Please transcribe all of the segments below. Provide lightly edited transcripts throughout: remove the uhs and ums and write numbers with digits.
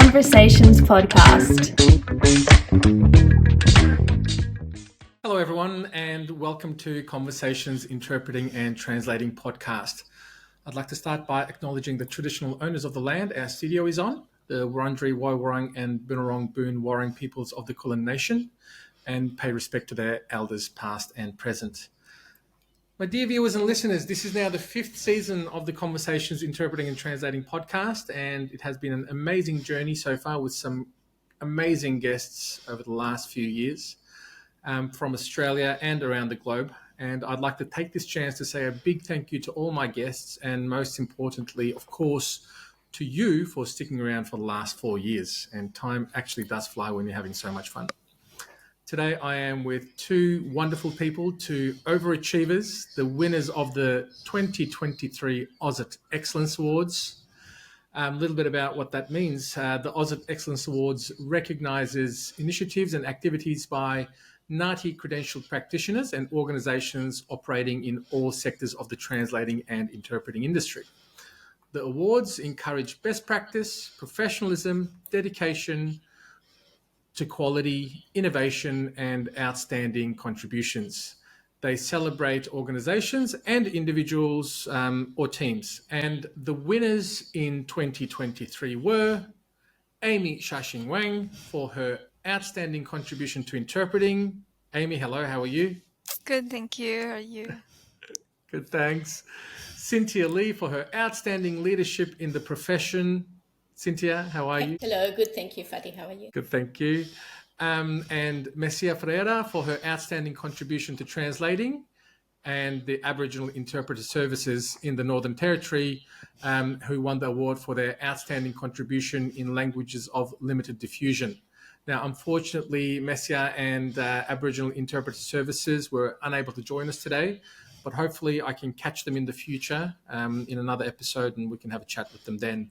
Conversations podcast. Hello, everyone, and welcome to Conversations Interpreting and Translating podcast. I'd like to start by acknowledging the traditional owners of the land our studio is on, the Wurundjeri, Woiwurrung and Bunurong Boon Wurrung peoples of the Kulin Nation, and pay respect to their elders past and present. My dear viewers and listeners, this is now the 5th season of the Conversations Interpreting and Translating podcast, and it has been an amazing journey so far with some amazing guests over the last few years from Australia and around the globe. And I'd like to take this chance to say a big thank you to all my guests, and most importantly, of course, to you for sticking around for the last 4 years. And time actually does fly when you're having so much fun. Today, I am with two wonderful people, two overachievers, the winners of the 2023 AUSIT Excellence Awards. A little bit about what that means. The AUSIT Excellence Awards recognises initiatives and activities by NAATI-credentialled practitioners and organisations operating in all sectors of the translating and interpreting industry. The awards encourage best practice, professionalism, dedication to quality, innovation, and outstanding contributions. They celebrate organisations and individuals or teams. And the winners in 2023 were Amy XiaoXing Wang for her outstanding contribution to interpreting. Amy, hello, how are you? Good, thank you. How are you? Good, thanks. Cintia Lee for her outstanding leadership in the profession. Cynthia, how are you? Hello, good, thank you. Fatih, how are you? Good, thank you. And Messia Ferreira for her outstanding contribution to translating and the Aboriginal Interpreter Services in the Northern Territory, who won the award for their outstanding contribution in languages of limited diffusion. Now, unfortunately, Messia and Aboriginal Interpreter Services were unable to join us today, but hopefully I can catch them in the future in another episode and we can have a chat with them then.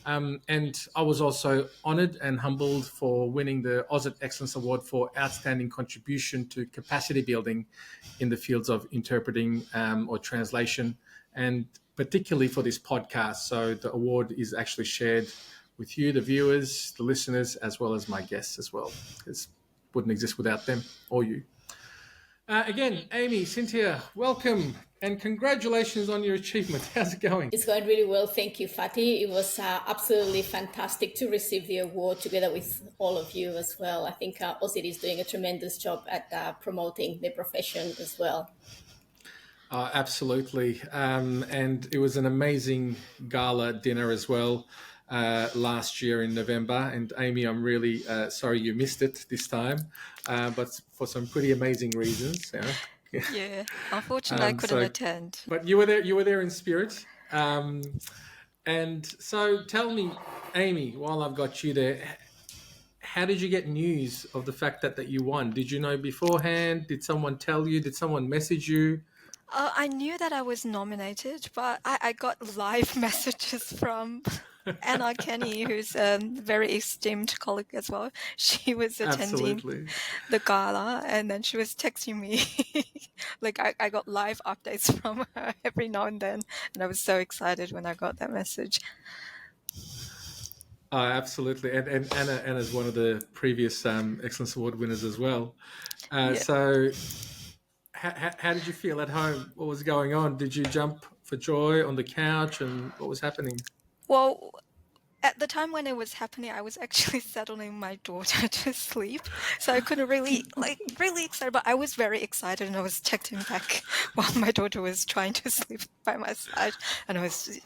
And I was also honoured and humbled for winning the AUSIT Excellence Award for outstanding contribution to capacity building in the fields of interpreting or translation, and particularly for this podcast. So the award is actually shared with you, the viewers, the listeners, as well as my guests as well. It wouldn't exist without them or you. Again, Amy, Cynthia, welcome and congratulations on your achievement. How's it going? It's going really well, thank you, Fatih. It was absolutely fantastic to receive the award together with all of you as well. I think AUSIT is doing a tremendous job at promoting the profession as well. Absolutely. And it was an amazing gala dinner as well last year in November. And Amy, I'm really sorry you missed it this time, but for some pretty amazing reasons. Yeah, unfortunately, I couldn't attend. But you were there in spirit. And so tell me, Amy, while I've got you there, how did you get news of the fact that you won? Did you know beforehand? Did someone tell you? Did someone message you? I knew that I was nominated, but I got live messages from Anna Kenny, who's a very esteemed colleague as well. She was attending the gala, and then she was texting me. Like I got live updates from her every now and then, and I was so excited when I got that message. Absolutely, and Anna's one of the previous Excellence Award winners as well. Yeah. So how did you feel at home? What was going on? Did you jump for joy on the couch, and what was happening? Well, at the time when it was happening, I was actually settling my daughter to sleep, so I couldn't really excited, but I was very excited, and I was texting back while my daughter was trying to sleep by my side, and I was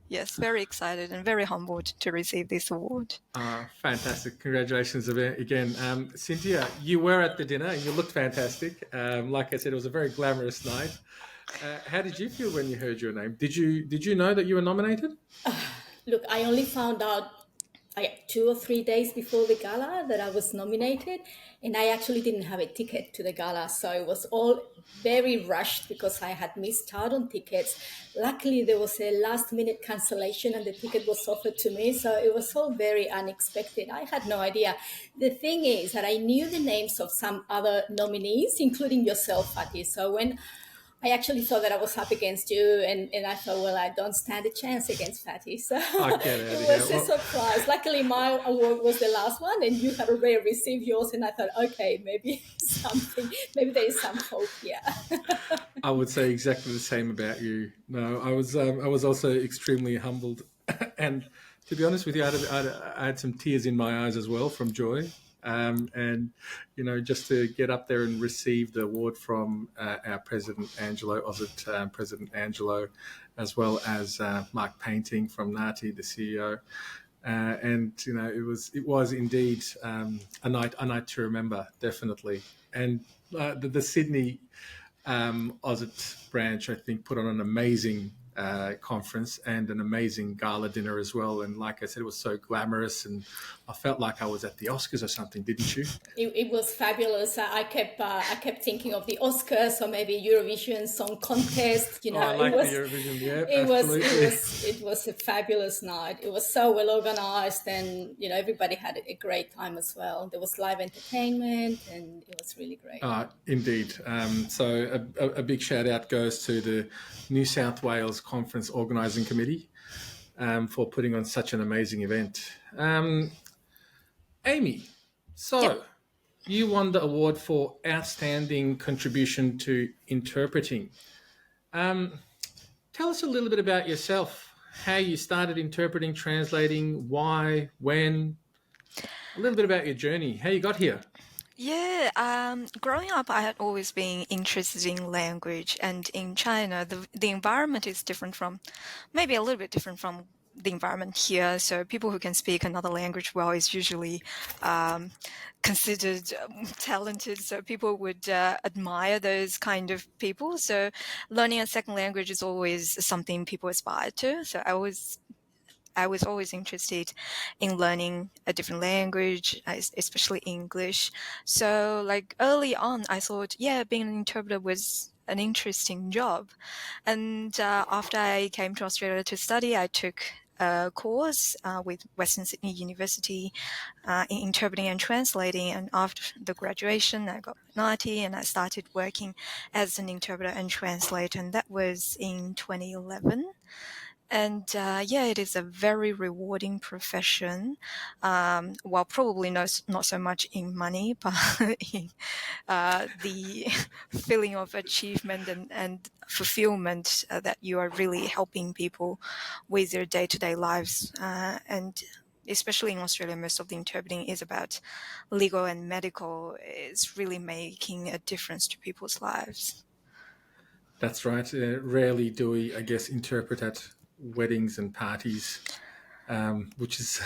yes, very excited and very humbled to receive this award. Fantastic. Congratulations again. Cynthia, you were at the dinner and you looked fantastic. Like I said, it was a very glamorous night. How did you feel when you heard your name? Did you know that you were nominated? Look, I only found out 2 or 3 days before the gala that I was nominated, and I actually didn't have a ticket to the gala, so it was all very rushed because I had missed out on tickets. Luckily, there was a last-minute cancellation and the ticket was offered to me, so it was all very unexpected. I had no idea. The thing is that I knew the names of some other nominees, including yourself, Fatih, so when I actually thought that I was up against you, and I thought, well, I don't stand a chance against Fatih. So it was a surprise. Luckily, my award was the last one, and you had already received yours, and I thought, okay, maybe there is some hope here. I would say exactly the same about you. No, I was also extremely humbled, and to be honest with you, I had some tears in my eyes as well from joy. And, you know, just to get up there and receive the award from our President Angelo, AUSIT President Angelo, as well as Mark Painting from NAATI, the CEO. And, you know, it was indeed a night to remember, definitely. And the Sydney AUSIT branch, I think, put on an amazing conference and an amazing gala dinner as well. And like I said, it was so glamorous, and I felt like I was at the Oscars or something, didn't you? It was fabulous. I kept thinking of the Oscars or maybe Eurovision Song Contest. You know, I like the Eurovision. Yeah, it was a fabulous night. It was so well organized, and you know, everybody had a great time as well. There was live entertainment, and it was really great. Indeed. So a big shout out goes to the New South Wales Conference Organising Committee for putting on such an amazing event. Amy, so you won the award for Outstanding Contribution to Interpreting. Tell us a little bit about yourself, how you started interpreting, translating, why, when, a little bit about your journey, how you got here. Yeah, growing up, I had always been interested in language, and in China, the environment is different from, maybe a little bit different from the environment here. So people who can speak another language well is usually considered talented. So people would admire those kind of people. So learning a second language is always something people aspire to. So I was always interested in learning a different language, especially English. So like early on, I thought, yeah, being an interpreter was an interesting job. And after I came to Australia to study, I took a course with Western Sydney University in interpreting and translating. And after the graduation, I got NAATI and I started working as an interpreter and translator. And that was in 2011. And yeah, it is a very rewarding profession. Well, probably not so much in money, but in the feeling of achievement and fulfillment that you are really helping people with their day-to-day lives. And especially in Australia, most of the interpreting is about legal and medical. It's really making a difference to people's lives. That's right. Rarely do we, I guess, interpret at weddings and parties, which is,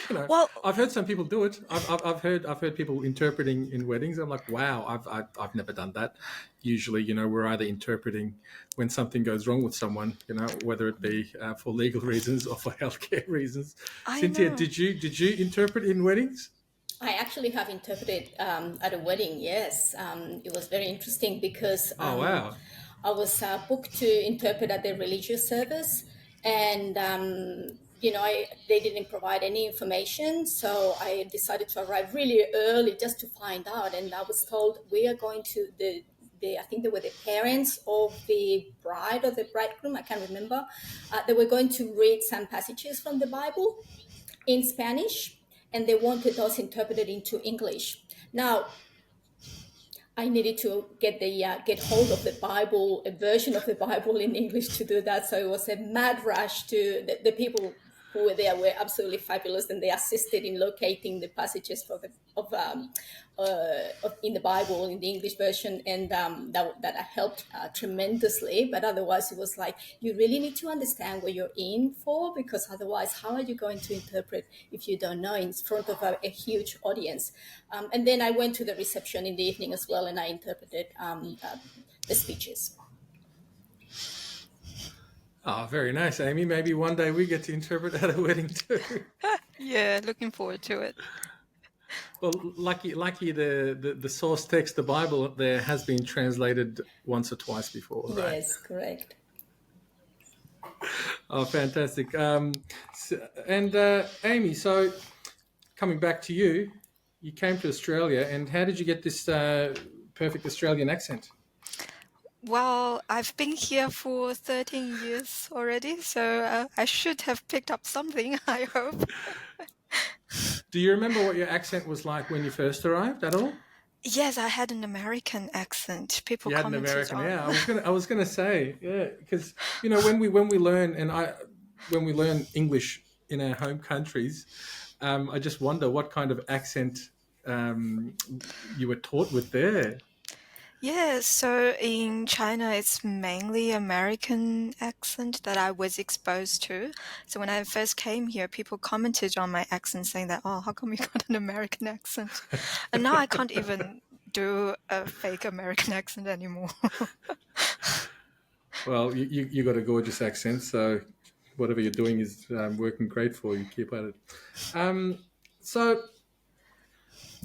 you know, well, I've heard some people do it. I've heard people interpreting in weddings. I'm like, wow, I've never done that. Usually, you know, we're either interpreting when something goes wrong with someone, you know, whether it be for legal reasons or for healthcare reasons. Cintia, did you interpret in weddings? I actually have interpreted at a wedding. Yes, it was very interesting because wow. I was booked to interpret at the religious service, and you know, they didn't provide any information, so I decided to arrive really early just to find out. And I was told we are going to I think they were the parents of the bride or the bridegroom, I can't remember. They were going to read some passages from the Bible in Spanish, and they wanted us interpreted into English. Now, I needed to get hold of the Bible, a version of the Bible in English to do that. So it was a mad rush to the people who were there were absolutely fabulous, and they assisted in locating the passages for in the Bible in the English version, and that helped tremendously. But otherwise, it was like you really need to understand what you're in for, because otherwise, how are you going to interpret if you don't know in front of a huge audience? And then I went to the reception in the evening as well, and I interpreted the speeches. Oh, very nice, Amy. Maybe one day we get to interpret at a wedding too. Yeah, looking forward to it. Well, lucky the source text, the Bible, there has been translated once or twice before, right? Yes, correct. Oh, fantastic. Amy, so coming back to you, you came to Australia, and how did you get this perfect Australian accent? Well, I've been here for 13 years already, so I should have picked up something, I hope. Do you remember what your accent was like when you first arrived at all? Yes, I had an American accent. People You had an commented American, on. yeah. I was gonna say, yeah, because when we learn when we learn English in our home countries, I just wonder what kind of accent you were taught with there. Yeah, so in China, it's mainly American accent that I was exposed to. So when I first came here, people commented on my accent saying that, oh, how come you got an American accent? And now I can't even do a fake American accent anymore. Well, you got a gorgeous accent, so whatever you're doing is working great for you. Keep at it. So,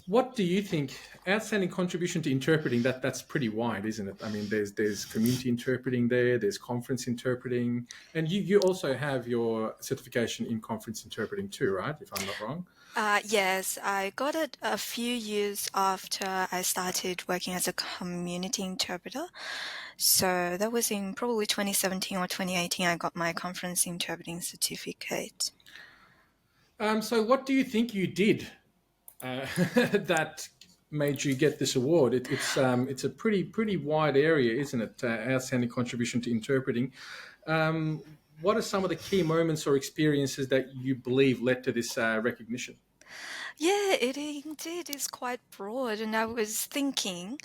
what do you think? Outstanding contribution to interpreting, that's pretty wide, isn't it? I mean, there's community interpreting there's conference interpreting, and you also have your certification in conference interpreting too, right? If I'm not wrong. Yes, I got it a few years after I started working as a community interpreter. So that was in probably 2017 or 2018, I got my conference interpreting certificate. So what do you think you did that made you get this award? It's a pretty wide area, isn't it? Outstanding contribution to interpreting. What are some of the key moments or experiences that you believe led to this recognition? Yeah, it indeed is quite broad, and I was thinking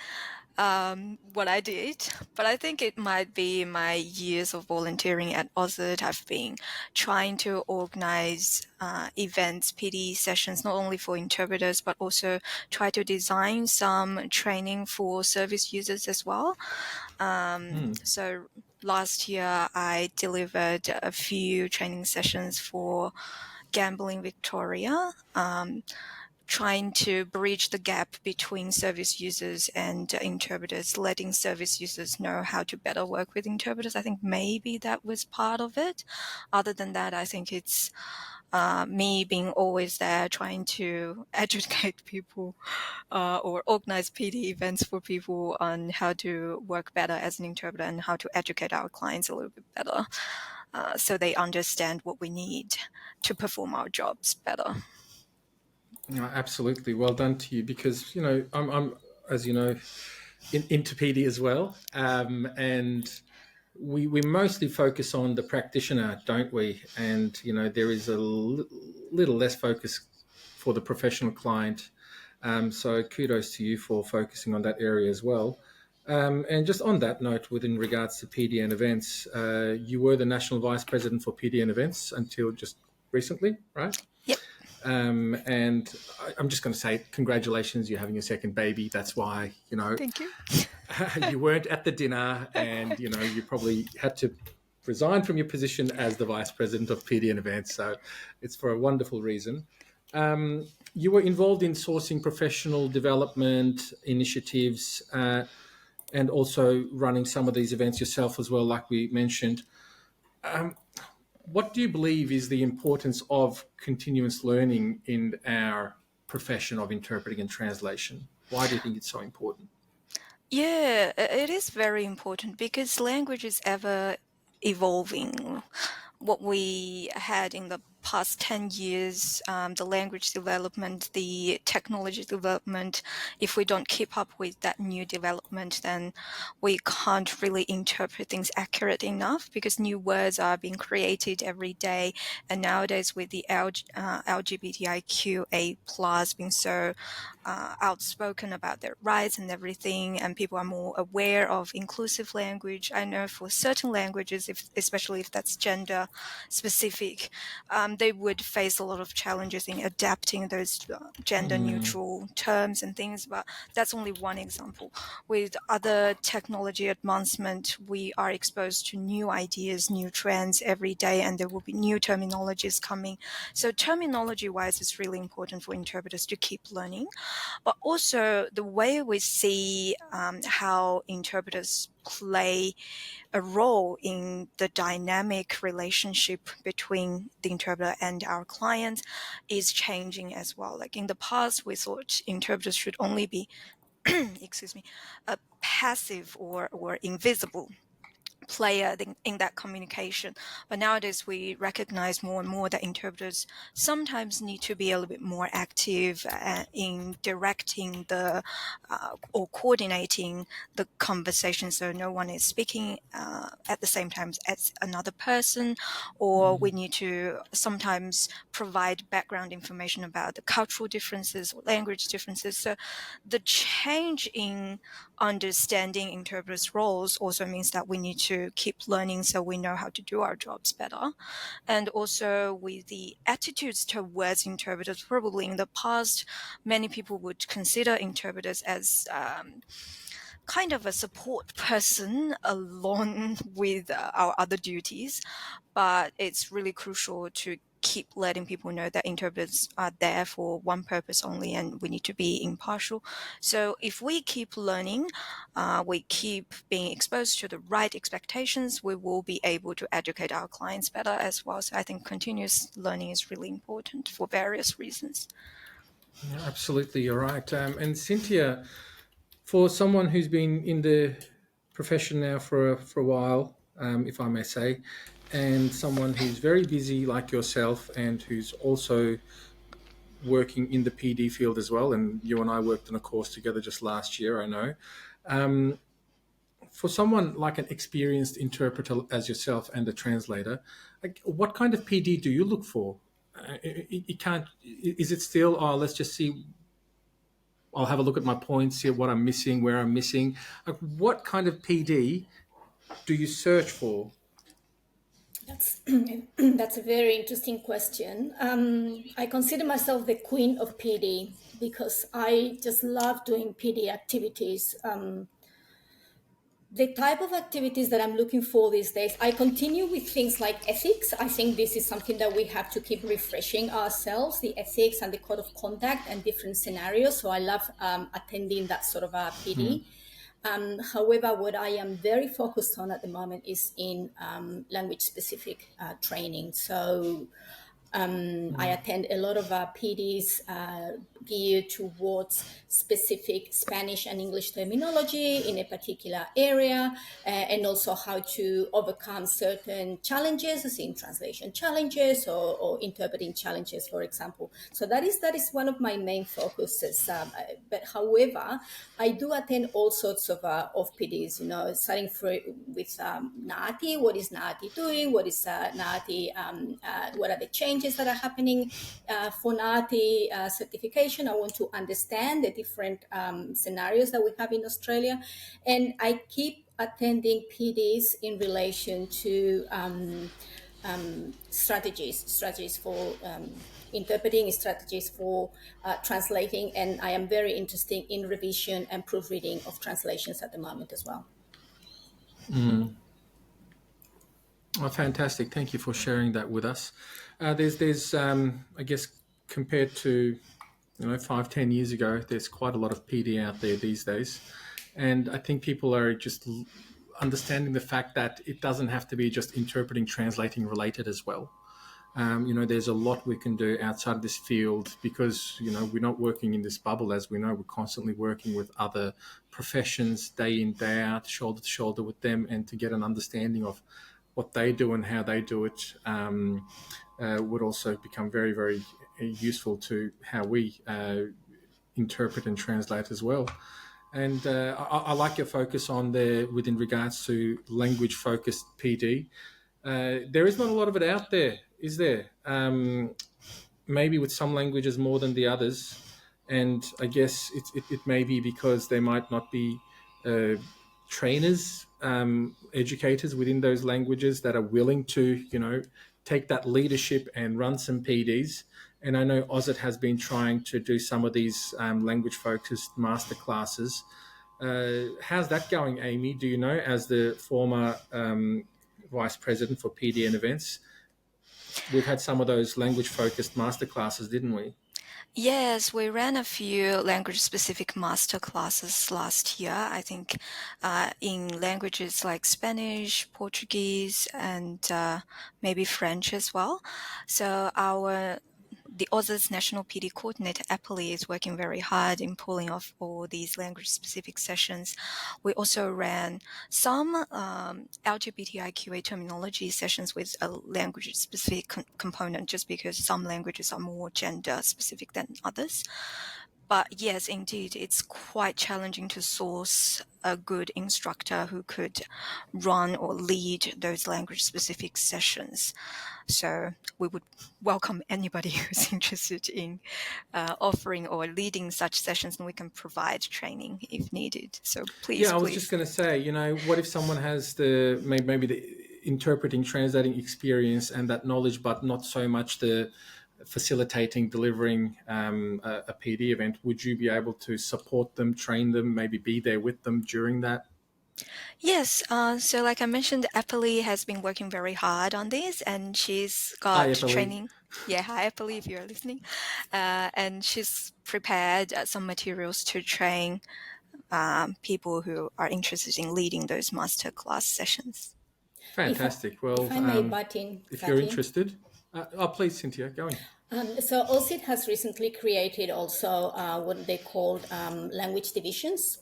what I did, but I think it might be my years of volunteering at AUSIT. I've been trying to organize events, PD sessions, not only for interpreters, but also try to design some training for service users as well. So last year, I delivered a few training sessions for Gambling Victoria, trying to bridge the gap between service users and interpreters, letting service users know how to better work with interpreters. I think maybe that was part of it. Other than that, I think it's me being always there trying to educate people or organize PD events for people on how to work better as an interpreter and how to educate our clients a little bit better so they understand what we need to perform our jobs better. Absolutely, well done to you. Because I'm as you know, into PD as well, and we mostly focus on the practitioner, don't we? And there is a little less focus for the professional client. So kudos to you for focusing on that area as well. And just on that note, within regards to PD and events, you were the national vice president for PD and events until just recently, right? Yep. And I'm just going to say congratulations, you're having your second baby. That's why, Thank you. you weren't at the dinner, and, you probably had to resign from your position as the vice president of PD and events. So it's for a wonderful reason. You were involved in sourcing professional development initiatives and also running some of these events yourself as well, like we mentioned. What do you believe is the importance of continuous learning in our profession of interpreting and translation? Why do you think it's so important? Yeah, it is very important because language is ever evolving. What we had in the past 10 years, the language development, the technology development, if we don't keep up with that new development, then we can't really interpret things accurate enough because new words are being created every day. And nowadays with the LGBTIQA plus being so outspoken about their rights and everything, and people are more aware of inclusive language. I know for certain languages, especially if that's gender specific, they would face a lot of challenges in adapting those gender neutral terms and things, but that's only one example. With other technology advancement, we are exposed to new ideas, new trends every day, and there will be new terminologies coming. So terminology wise, it's really important for interpreters to keep learning, but also the way we see how interpreters play a role in the dynamic relationship between the interpreter and our client is changing as well. Like in the past, we thought interpreters should only be excuse me, a passive or invisible player in that communication. But nowadays we recognize more and more that interpreters sometimes need to be a little bit more active in directing the or coordinating the conversation, so no one is speaking at the same time as another person, or we need to sometimes provide background information about the cultural differences or language differences. So the change in understanding interpreters' roles also means that we need to keep learning so we know how to do our jobs better. And also with the attitudes towards interpreters, probably in the past, many people would consider interpreters as kind of a support person along with our other duties. But it's really crucial to keep letting people know that interpreters are there for one purpose only, and we need to be impartial. So if we keep learning, we keep being exposed to the right expectations, we will be able to educate our clients better as well. So I think continuous learning is really important for various reasons. Yeah, absolutely, you're right. And Cintia, for someone who's been in the profession now for a while, if I may say, and someone who's very busy like yourself and who's also working in the PD field as well, and you and I worked on a course together just last year, I know. For someone like an experienced interpreter as yourself and a translator, like, what kind of PD do you look for? It can't. Is it still? Oh, let's just see. I'll have a look at my points, see what I'm missing, where I'm missing. Like, what kind of PD do you search for? That's a very interesting question. I consider myself the queen of PD because I just love doing PD activities. The type of activities that I'm looking for these days, I continue with things like ethics. I think this is something that we have to keep refreshing ourselves, the ethics and the code of conduct and different scenarios. So I love attending that sort of a PD. However, what I am very focused on at the moment is in language-specific training. So I attend a lot of PDs geared towards specific Spanish and English terminology in a particular area, and also how to overcome certain challenges, as in translation challenges or interpreting challenges, for example. So that is one of my main focuses. But however, I do attend all sorts of PDs, starting with NAATI. What is NAATI doing? What is NAATI? What are the changes that are happening for NAATI certification? I want to understand the different scenarios that we have in Australia. And I keep attending PDs in relation to strategies for interpreting, strategies for translating, and I am very interested in revision and proofreading of translations at the moment as well. Oh, fantastic. Thank you for sharing that with us. There's I guess compared to 5-10 years ago, there's quite a lot of PD out there these days, and I think people are just understanding the fact that it doesn't have to be just interpreting, translating related as well. There's a lot we can do outside of this field because, we're not working in this bubble. As we know, we're constantly working with other professions day in, day out, shoulder to shoulder with them, and to get an understanding of what they do and how they do it would also become very, very useful to how we interpret and translate as well. And I like your focus on there within regards to language-focused PD. There is not a lot of it out there, is there? Maybe with some languages more than the others. And I guess it may be because they might not be trainers, educators within those languages that are willing to, take that leadership and run some PDs. And I know AUSIT has been trying to do some of these language-focused masterclasses. How's that going, Amy? Do you know, as the former Vice President for PD and events? We've had some of those language-focused masterclasses, didn't we? Yes, we ran a few language-specific master classes last year, I think, in languages like Spanish, Portuguese, and maybe French as well. So our the AUSIT's National PD Coordinator, Apolli, is working very hard in pulling off all these language-specific sessions. We also ran some LGBTIQA terminology sessions with a language-specific component, just because some languages are more gender-specific than others. But yes, indeed, it's quite challenging to source a good instructor who could run or lead those language-specific sessions. So we would welcome anybody who's interested in offering or leading such sessions, and we can provide training if needed. So please. Yeah, I was just going to say, what if someone has maybe the interpreting, translating experience and that knowledge, but not so much the facilitating, delivering a PD event? Would you be able to support them, train them, maybe be there with them during that? Yes, so like I mentioned, Apolli has been working very hard on this, and she's got training. Yeah, hi Apolli, if you're listening. And she's prepared some materials to train people who are interested in leading those masterclass sessions. Fantastic. If I may butt in, if you're interested, please, Cintia, go on. So AUSIT has recently created also what they called language divisions.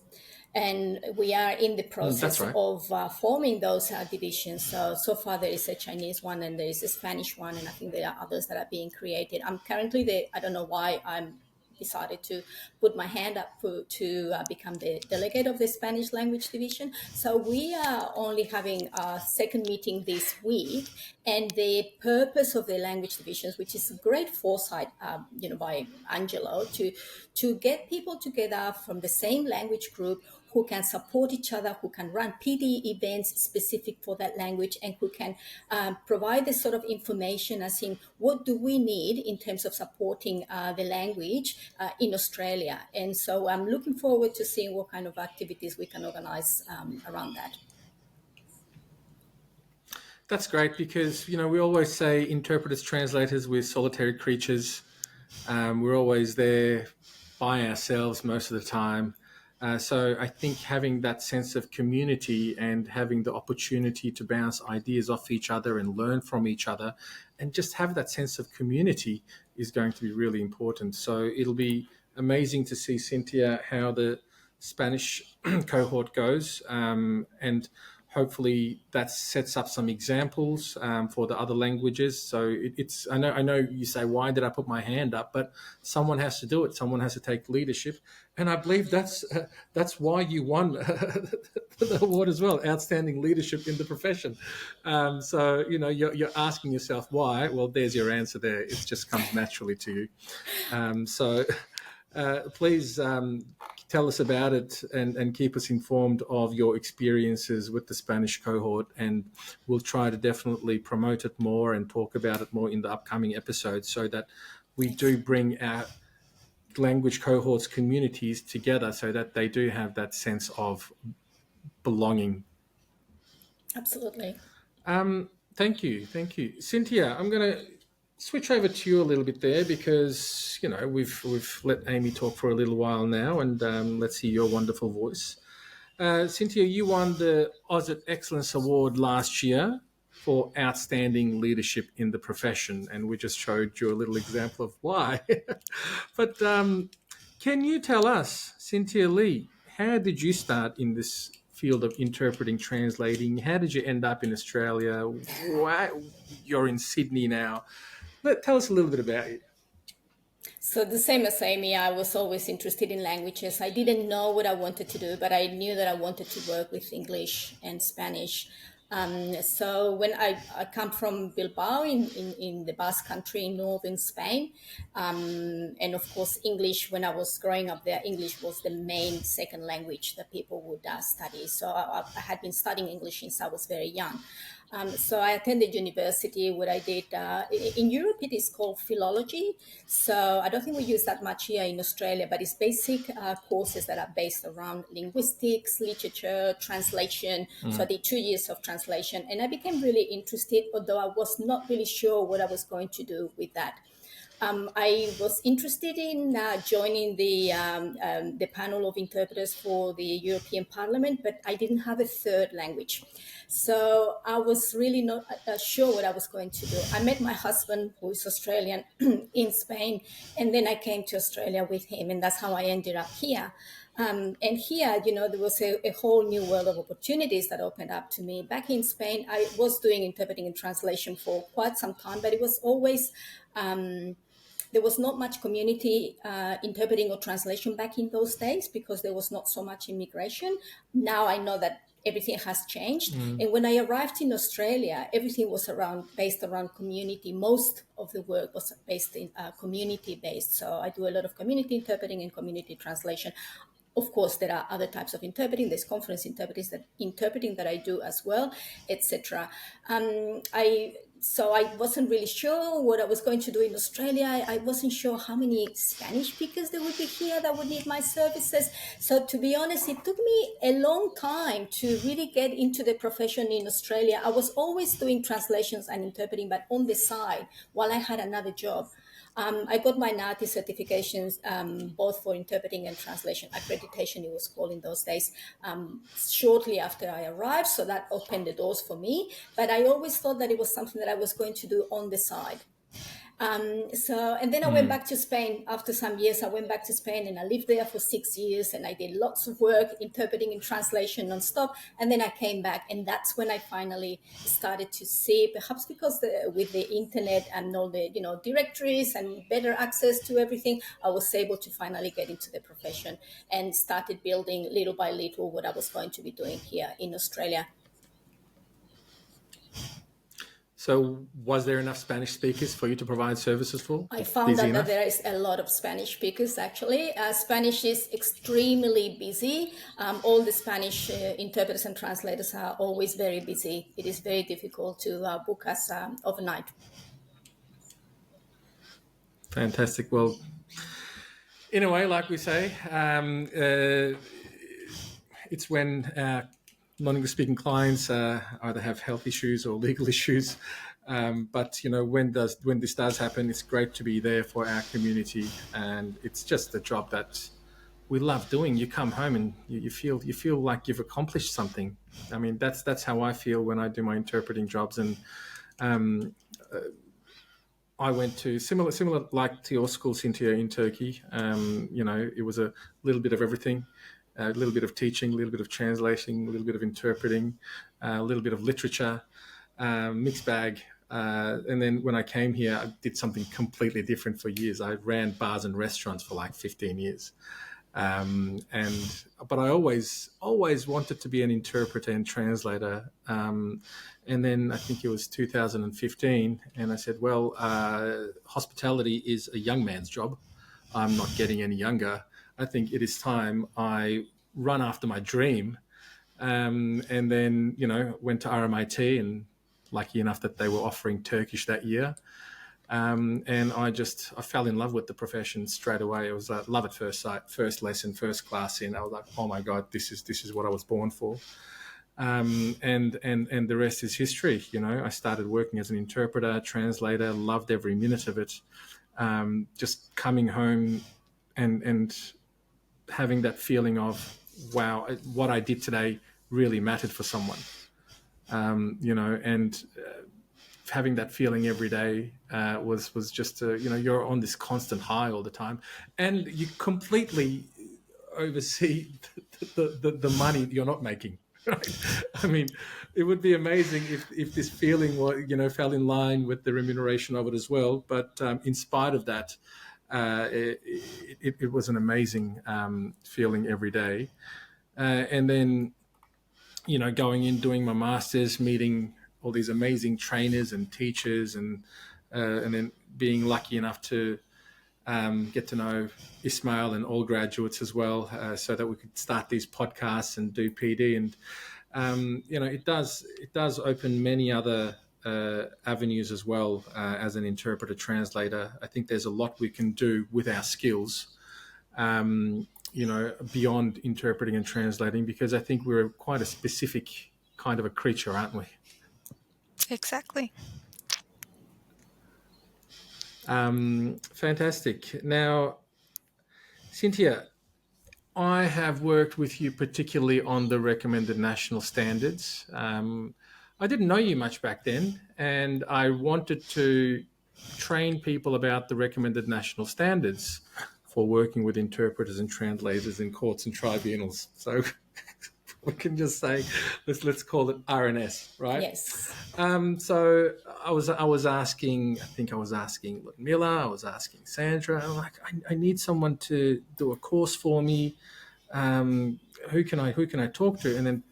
And we are in the process of forming those divisions. So far there is a Chinese one and there is a Spanish one, and I think there are others that are being created. I'm currently I don't know why I'm decided to put my hand up to become the delegate of the Spanish language division. So we are only having a second meeting this week, and the purpose of the language divisions, which is great foresight, by Angelo, to get people together from the same language group who can support each other, who can run PD events specific for that language, and who can provide this sort of information as in what do we need in terms of supporting the language in Australia. And so I'm looking forward to seeing what kind of activities we can organize around that. That's great, because, we always say interpreters, translators, we're solitary creatures. We're always there by ourselves most of the time. So I think having that sense of community and having the opportunity to bounce ideas off each other and learn from each other and just have that sense of community is going to be really important. So it'll be amazing to see, Cintia, how the Spanish cohort goes, and hopefully that sets up some examples for the other languages. So it's I know you say, why did I put my hand up? But someone has to do it. Someone has to take leadership, and I believe that's why you won the award as well, outstanding leadership in the profession. So you're asking yourself why. Well, there's your answer there. It just comes naturally to you. So please. Tell us about it and keep us informed of your experiences with the Spanish cohort, and we'll try to definitely promote it more and talk about it more in the upcoming episodes, so that we do bring our language cohorts communities together so that they do have that sense of belonging. Absolutely. Thank you. Cintia, I'm going to switch over to you a little bit there, because we've let Amy talk for a little while now, and let's hear your wonderful voice. Cintia, you won the AUSIT Excellence Award last year for outstanding leadership in the profession, and we just showed you a little example of why. But can you tell us, Cintia Lee, how did you start in this field of interpreting, translating? How did you end up in Australia? Why you're in Sydney now? Tell us a little bit about you. So the same as Amy, I was always interested in languages. I didn't know what I wanted to do, but I knew that I wanted to work with English and Spanish. So when I come from Bilbao in the Basque Country in northern Spain, and of course English, when I was growing up there, English was the main second language that people would study. So I had been studying English since I was very young. So I attended university where I did, in Europe it is called philology. So I don't think we use that much here in Australia, but it's basic courses that are based around linguistics, literature, translation. So I did 2 years of translation, and I became really interested, although I was not really sure what I was going to do with that. I was interested in joining the panel of interpreters for the European Parliament, but I didn't have a third language. So I was really not sure what I was going to do. I met my husband, who is Australian, in Spain, and then I came to Australia with him, and that's how I ended up here. And here, there was a whole new world of opportunities that opened up to me. Back in Spain, I was doing interpreting and translation for quite some time, but it was always... there was not much community interpreting or translation back in those days because there was not so much immigration. Now I know that everything has changed. And when I arrived in Australia, everything was based around community. Most of the work was based in community-based. So I do a lot of community interpreting and community translation. Of course, there are other types of interpreting. There's conference interpreting that I do as well, etc. So I wasn't really sure what I was going to do in Australia. I wasn't sure how many Spanish speakers there would be here that would need my services. So to be honest, it took me a long time to really get into the profession in Australia. I was always doing translations and interpreting, but on the side while I had another job. I got my NAATI certifications, both for interpreting and translation accreditation, it was called in those days, shortly after I arrived. So that opened the doors for me. But I always thought that it was something that I was going to do on the side. And then I went back to Spain. After some years, I went back to Spain and I lived there for 6 years and I did lots of work, interpreting and translation non-stop. And then I came back, and that's when I finally started to see, perhaps because with the internet and all the, directories and better access to everything, I was able to finally get into the profession and started building little by little what I was going to be doing here in Australia. So was there enough Spanish speakers for you to provide services for? I found that there is a lot of Spanish speakers, actually. Spanish is extremely busy. All the Spanish interpreters and translators are always very busy. It is very difficult to book us overnight. Fantastic. Well, in a way, like we say, it's when non-English speaking clients either have health issues or legal issues. But when this does happen, it's great to be there for our community, and it's just a job that we love doing. You come home and you feel like you've accomplished something. I mean, that's how I feel when I do my interpreting jobs. And I went to similar like to your school, Cintia, in Turkey. It was a little bit of everything. A little bit of teaching, a little bit of translating, a little bit of interpreting, a little bit of literature, mixed bag. And then when I came here, I did something completely different for years. I ran bars and restaurants for like 15 years. But I always wanted to be an interpreter and translator. And then I think it was 2015, and I said, well, hospitality is a young man's job. I'm not getting any younger. I think it is time I run after my dream. And then, went to RMIT, and lucky enough that they were offering Turkish that year. And I fell in love with the profession straight away. It was like love at first sight, first lesson, first class in. I was like, oh my God, this is what I was born for. And the rest is history. I started working as an interpreter, translator, loved every minute of it. Just coming home and having that feeling of, wow, what I did today really mattered for someone, and having that feeling every day was just, you're on this constant high all the time, and you completely oversee the money you're not making. Right? I mean, it would be amazing if this feeling fell in line with the remuneration of it as well. But in spite of that, it was an amazing feeling every day. And then, going in, doing my master's, meeting all these amazing trainers and teachers, and then being lucky enough to get to know Ismail and all graduates as well, so that we could start these podcasts and do PD. And, it does open many other avenues as well. As an interpreter translator, I think there's a lot we can do with our skills, beyond interpreting and translating, because I think we're quite a specific kind of a creature, aren't we? Exactly. Fantastic. Now, Cintia, I have worked with you particularly on the recommended national standards. I didn't know you much back then, and I wanted to train people about the recommended national standards for working with interpreters and translators in courts and tribunals. So we can just say, let's call it RNS, right? Yes. So I was asking, I think I was asking Ludmilla, I was asking Sandra. I'm like, I need someone to do a course for me. Who can I talk to? And then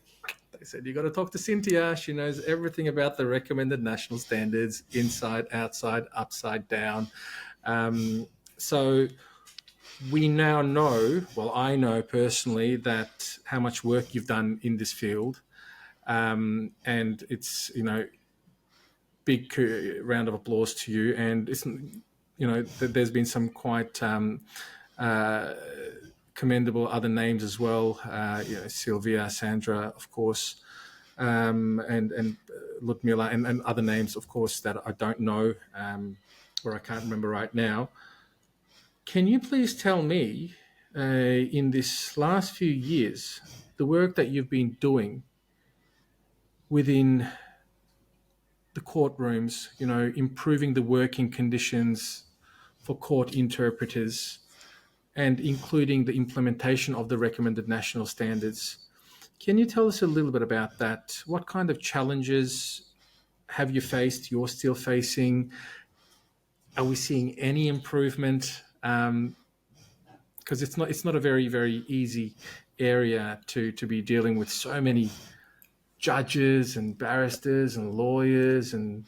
they said, you got to talk to Cintia. She knows everything about the recommended national standards, inside, outside, upside down. So we now know, well, I know personally that how much work you've done in this field. And it's, big round of applause to you. And it's, there's been some quite commendable other names as well. Sylvia, Sandra, of course, and Ludmilla, and other names, of course, that I don't know or I can't remember right now. Can you please tell me, in this last few years, the work that you've been doing within the courtrooms, improving the working conditions for court interpreters and including the implementation of the recommended national standards? Can you tell us a little bit about that? What kind of challenges have you faced, you're still facing? Are we seeing any improvement? Because it's not a very, very easy area to be dealing with so many judges and barristers and lawyers and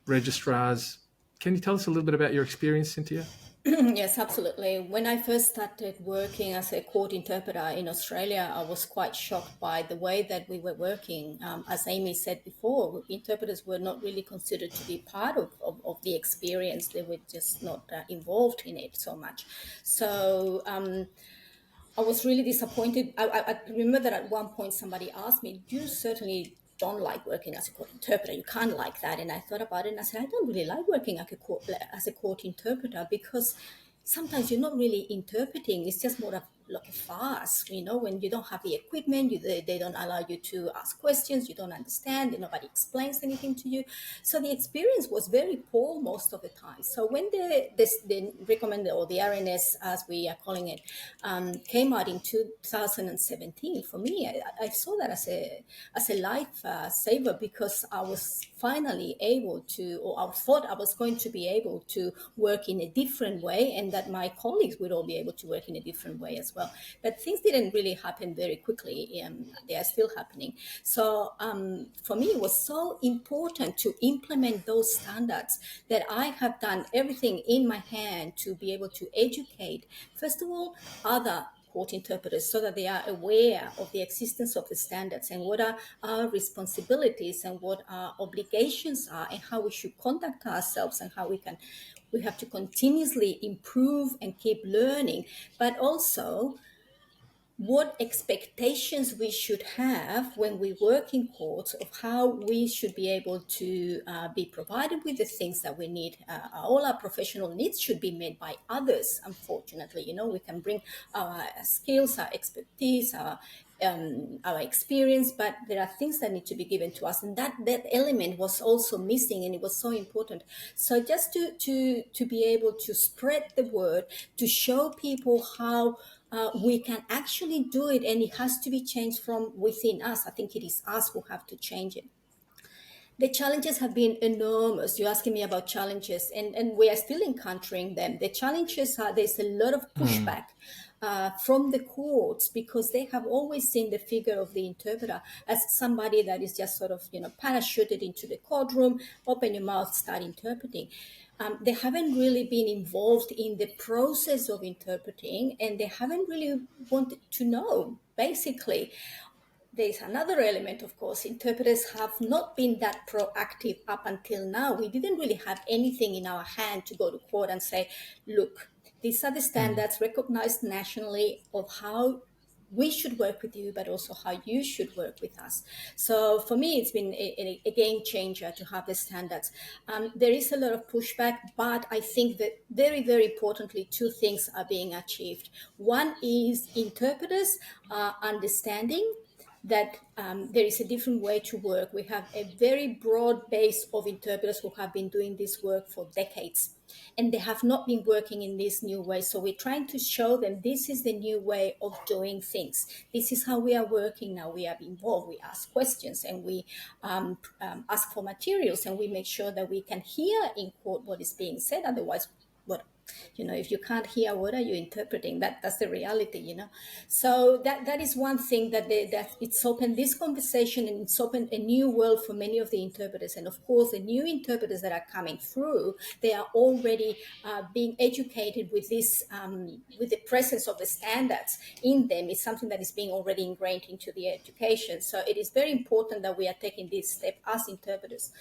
registrars. Can you tell us a little bit about your experience, Cintia? Yes, absolutely. When I first started working as a court interpreter in Australia, I was quite shocked by the way that we were working. As Amy said before, interpreters were not really considered to be part of the experience. They were just not involved in it so much. So I was really disappointed. I remember that at one point somebody asked me, you certainly don't like working as a court interpreter. You can't like that. And I thought about it and I said, I don't really like working as a court interpreter because sometimes you're not really interpreting. It's just more of like a farce, when you don't have the equipment, they don't allow you to ask questions, you don't understand, and nobody explains anything to you. So the experience was very poor most of the time. So when the recommended, or the RNS as we are calling it, came out in 2017, for me, I saw that as a life saver, because I was finally able to, or I thought I was going to be able to work in a different way, and that my colleagues would all be able to work in a different way as well. But things didn't really happen very quickly. They are still happening. So for me, it was so important to implement those standards that I have done everything in my hand to be able to educate, first of all, other court interpreters, so that they are aware of the existence of the standards and what are our responsibilities and what our obligations are and how we should conduct ourselves and how we have to continuously improve and keep learning, but also what expectations we should have when we work in courts, of how we should be able to be provided with the things that we need. All our professional needs should be met by others, unfortunately. We can bring our skills, our expertise, our experience, but there are things that need to be given to us, and that element was also missing, and it was so important. So just to be able to spread the word, to show people how we can actually do it, and it has to be changed from within us. I think it is us who have to change it. The challenges have been enormous. You're asking me about challenges, and we are still encountering them. The challenges are, there's a lot of pushback from the courts, because they have always seen the figure of the interpreter as somebody that is just sort of, parachuted into the courtroom, open your mouth, start interpreting. They haven't really been involved in the process of interpreting, and they haven't really wanted to know, basically. There's another element, of course. Interpreters have not been that proactive up until now. We didn't really have anything in our hand to go to court and say, look, these are the standards recognized nationally of how we should work with you, but also how you should work with us. So for me, it's been a game changer to have the standards. There is a lot of pushback, but I think that very, very importantly, two things are being achieved. One is interpreters understanding that there is a different way to work. We have a very broad base of interpreters who have been doing this work for decades, and they have not been working in this new way. So we're trying to show them this is the new way of doing things. This is how we are working now. We are involved. We ask questions, and we ask for materials, and we make sure that we can hear in court what is being said. Otherwise, if you can't hear, what are you interpreting? That's the reality, So that is one thing that it's opened this conversation, and it's opened a new world for many of the interpreters. And of course, the new interpreters that are coming through, they are already being educated with this, with the presence of the standards in them. It's something that is being already ingrained into the education. So it is very important that we are taking this step as interpreters.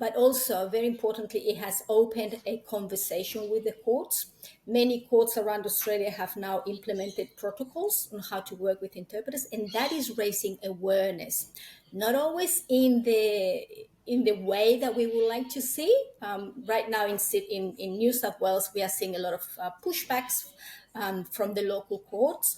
But also, very importantly, it has opened a conversation with the courts. Many courts around Australia have now implemented protocols on how to work with interpreters, and that is raising awareness, not always in the way that we would like to see. Right now in New South Wales, we are seeing a lot of pushbacks from the local courts.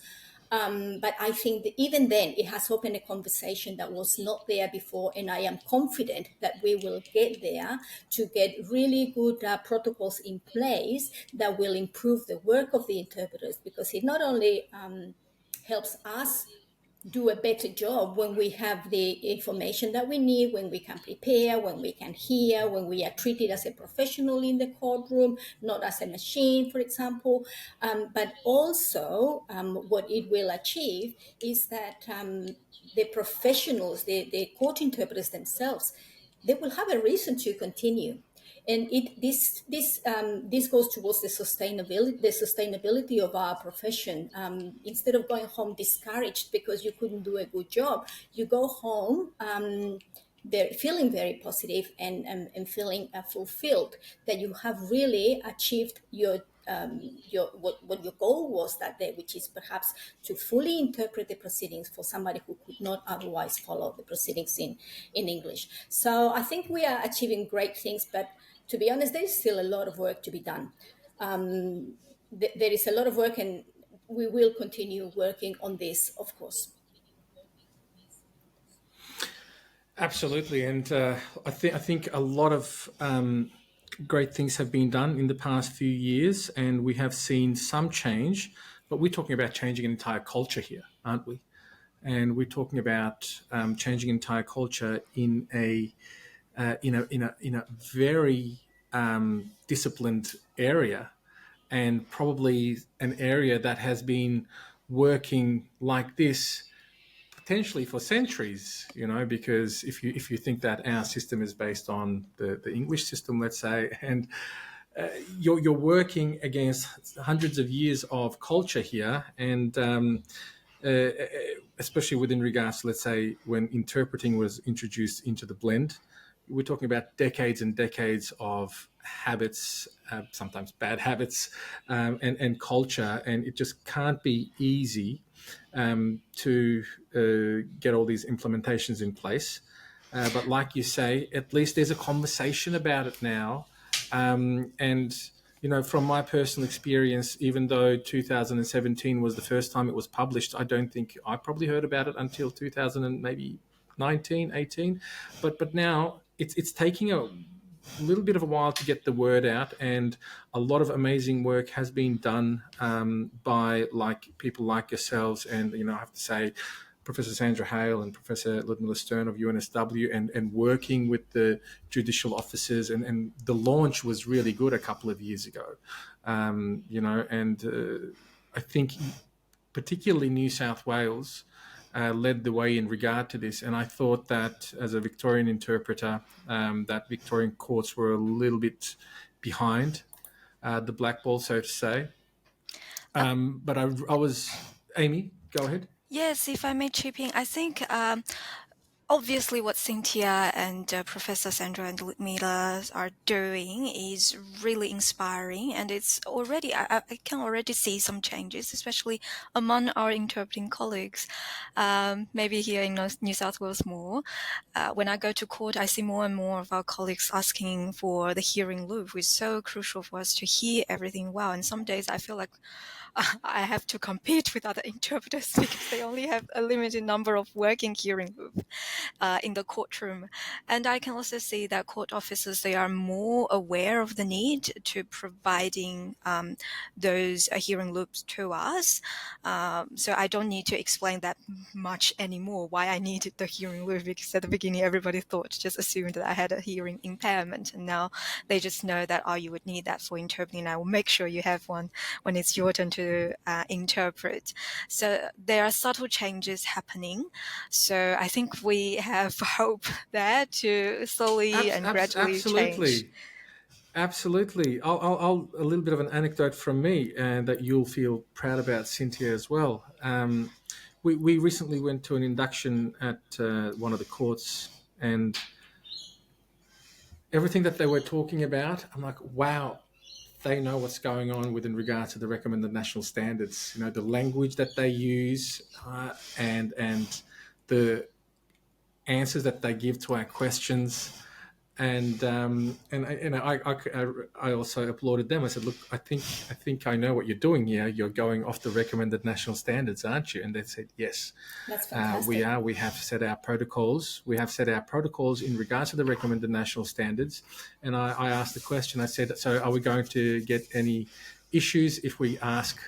But I think that even then, it has opened a conversation that was not there before, and I am confident that we will get there to get really good protocols in place that will improve the work of the interpreters, because it not only helps us do a better job when we have the information that we need, when we can prepare, when we can hear, when we are treated as a professional in the courtroom, not as a machine, for example. But also what it will achieve is that the professionals, the court interpreters themselves, they will have a reason to continue. And this goes towards the sustainability of our profession. Instead of going home discouraged because you couldn't do a good job, you go home feeling very positive and feeling fulfilled that you have really achieved what your goal was that day, which is perhaps to fully interpret the proceedings for somebody who could not otherwise follow the proceedings in English. So I think we are achieving great things, but to be honest, there is still a lot of work to be done. There is a lot of work, and we will continue working on this, of course. Absolutely, and I think a lot of great things have been done in the past few years, and we have seen some change. But we're talking about changing an entire culture here, aren't we? And we're talking about changing entire culture in a very disciplined area, and probably an area that has been working like this potentially for centuries, because if you think that our system is based on the English system, let's say, and you're working against hundreds of years of culture here, and especially within regards to, let's say, when interpreting was introduced into the blend, we're talking about decades and decades of habits, sometimes bad habits, and culture, and it just can't be easy to get all these implementations in place. But like you say, at least there's a conversation about it now. And, from my personal experience, even though 2017 was the first time it was published, I don't think I probably heard about it until 2019, 18. But now it's taking a little bit of a while to get the word out, and a lot of amazing work has been done by people like yourselves, and I have to say Professor Sandra Hale and Professor Ludmilla Stern of UNSW, and working with the judicial officers, and the launch was really good a couple of years ago, and I think particularly New South Wales led the way in regard to this. And I thought that as a Victorian interpreter, that Victorian courts were a little bit behind the black ball, so to say. But I was, Amy, go ahead. Yes, if I may chip in, I think obviously what Cintia and Professor Sandra and Mila are doing is really inspiring, and it's already, I can already see some changes, especially among our interpreting colleagues. Maybe here in New South Wales more. When I go to court, I see more and more of our colleagues asking for the hearing loop, which is so crucial for us to hear everything well. And some days I feel like I have to compete with other interpreters because they only have a limited number of working hearing loop in the courtroom. And I can also see that court officers, they are more aware of the need to providing those hearing loops to us. So I don't need to explain that much anymore why I needed the hearing loop, because at the beginning everybody just assumed that I had a hearing impairment, and now they just know that, oh, you would need that for interpreting. I will make sure you have one when it's your turn to interpret. So there are subtle changes happening. So I think we have hope there to slowly and gradually change. Absolutely. I'll a little bit of an anecdote from me, and that you'll feel proud about, Cintia, as well. We recently went to an induction at one of the courts, and everything that they were talking about, I'm like, wow, they know what's going on within regards to the recommended national standards. You know, the language that they use, and the answers that they give to our questions. And I also applauded them. I said, look, I think I know what you're doing here. You're going off the recommended national standards, aren't you? And they said, yes. That's fantastic. We are. We have set our protocols. We have set our protocols in regards to the recommended national standards. And I asked the question, I said, so are we going to get any issues if we ask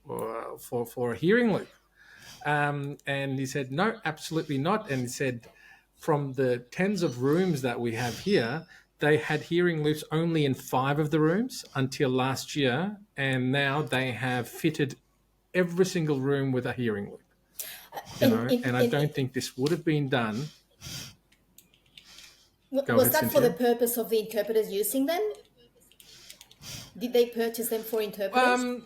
for a hearing loop? And he said, no, absolutely not. And he said, from the tens of rooms that we have here, they had hearing loops only in 5 of the rooms until last year, and now they have fitted every single room with a hearing loop. I don't think this would have been done. Was that for the purpose of the interpreters using them? Did they purchase them for interpreters?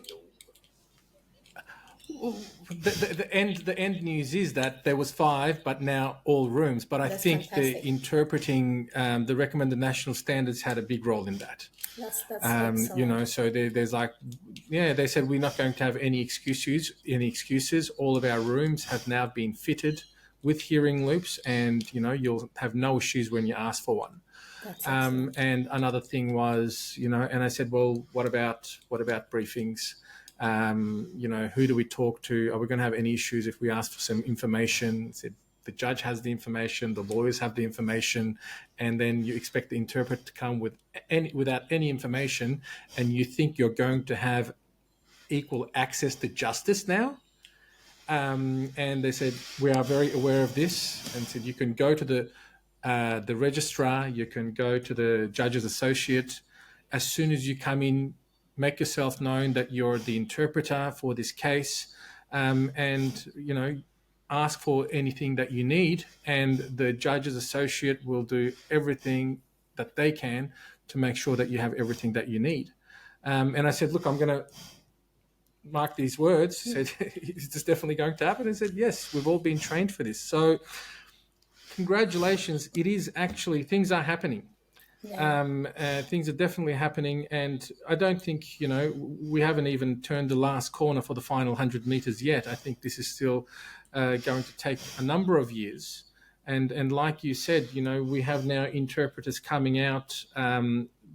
The end news is that there was 5, but now all rooms. But I think fantastic. The interpreting, the recommended national standards had a big role in that. That's so there's like, they said we're not going to have any excuses. All of our rooms have now been fitted with hearing loops, and you'll have no issues when you ask for one. And another thing was, and I said, well, what about briefings? Who do we talk to? Are we going to have any issues if we ask for some information? Said the judge has the information, the lawyers have the information, and then you expect the interpreter to come without any information, and you think you're going to have equal access to justice now? And they said, we are very aware of this, and said you can go to the registrar, you can go to the judge's associate. As soon as you come in, make yourself known that you're the interpreter for this case, and ask for anything that you need, and the judge's associate will do everything that they can to make sure that you have everything that you need. And I said, look, I'm going to mark these words. Said, is this definitely going to happen? And said, yes, we've all been trained for this. So congratulations. It is actually, things are happening. Yeah. Things are definitely happening, and I don't think we haven't even turned the last corner for the final 100 meters yet. I think this is still going to take a number of years, and like you said, we have now interpreters coming out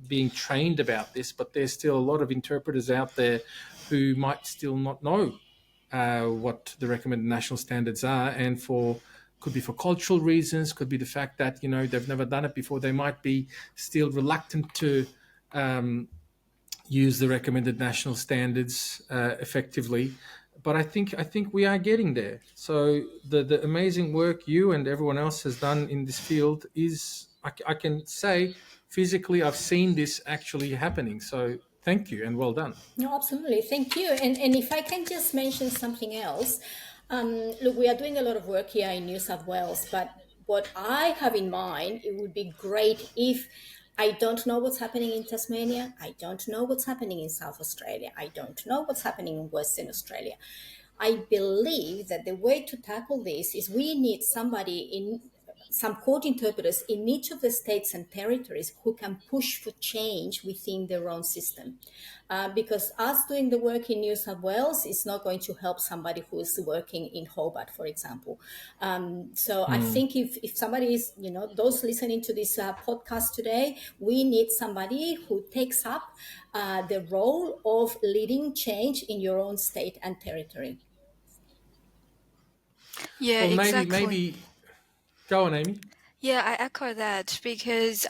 being trained about this, but there's still a lot of interpreters out there who might still not know what the recommended national standards are, and could be for cultural reasons, could be the fact that, they've never done it before. They might be still reluctant to use the recommended national standards effectively. But I think we are getting there. So the amazing work you and everyone else has done in this field is, I can say, physically, I've seen this actually happening. So thank you and well done. No, absolutely. Thank you. And if I can just mention something else, look, we are doing a lot of work here in New South Wales, but what I have in mind, it would be great if I don't know what's happening in Tasmania, I don't know what's happening in South Australia, I don't know what's happening in Western Australia. I believe that the way to tackle this is we need somebody some court interpreters in each of the states and territories who can push for change within their own system. Because us doing the work in New South Wales is not going to help somebody who is working in Hobart, for example. So I think if somebody is, those listening to this podcast today, we need somebody who takes up the role of leading change in your own state and territory. Yeah, Well, exactly. maybe go on, Amy. Yeah, I echo that because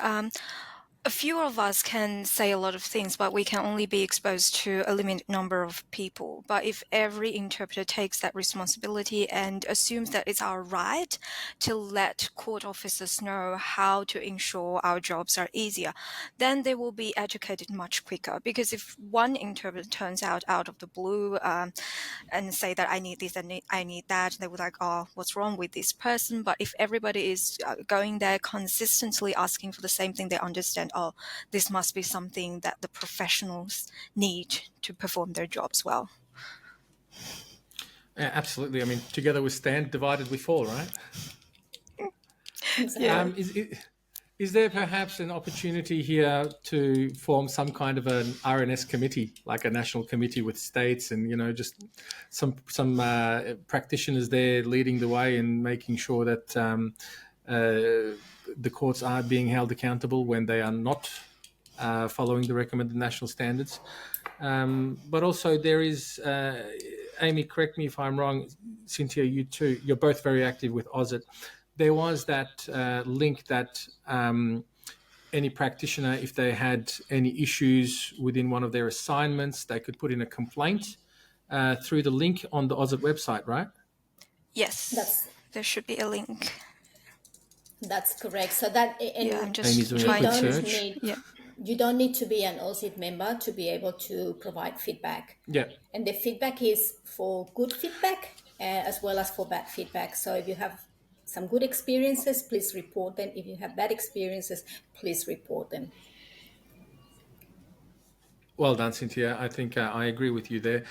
a few of us can say a lot of things, but we can only be exposed to a limited number of people. But if every interpreter takes that responsibility and assumes that it's our right to let court officers know how to ensure our jobs are easier, then they will be educated much quicker. Because if one interpreter turns out of the blue and say that I need this and I need that, they were like, oh, what's wrong with this person? But if everybody is going there consistently asking for the same thing, they understand, oh, this must be something that the professionals need to perform their jobs well. Yeah, absolutely. I mean, together we stand, divided we fall, right? Exactly. Is there perhaps an opportunity here to form some kind of an RNS committee, like a national committee with states and, just some practitioners there leading the way and making sure that the courts are being held accountable when they are not following the recommended national standards? But also there is, Amy, correct me if I'm wrong, Cintia, you too, you're both very active with AUSIT. There was that link that any practitioner, if they had any issues within one of their assignments, they could put in a complaint through the link on the AUSIT website, right? Yes, there should be a link. That's correct. So that I'm just Amy's doing a quick search. You don't need to be an AUSIT member to be able to provide feedback. Yeah. And the feedback is for good feedback as well as for bad feedback. So if you have some good experiences, please report them. If you have bad experiences, please report them. Well done, Cintia. I think I agree with you there.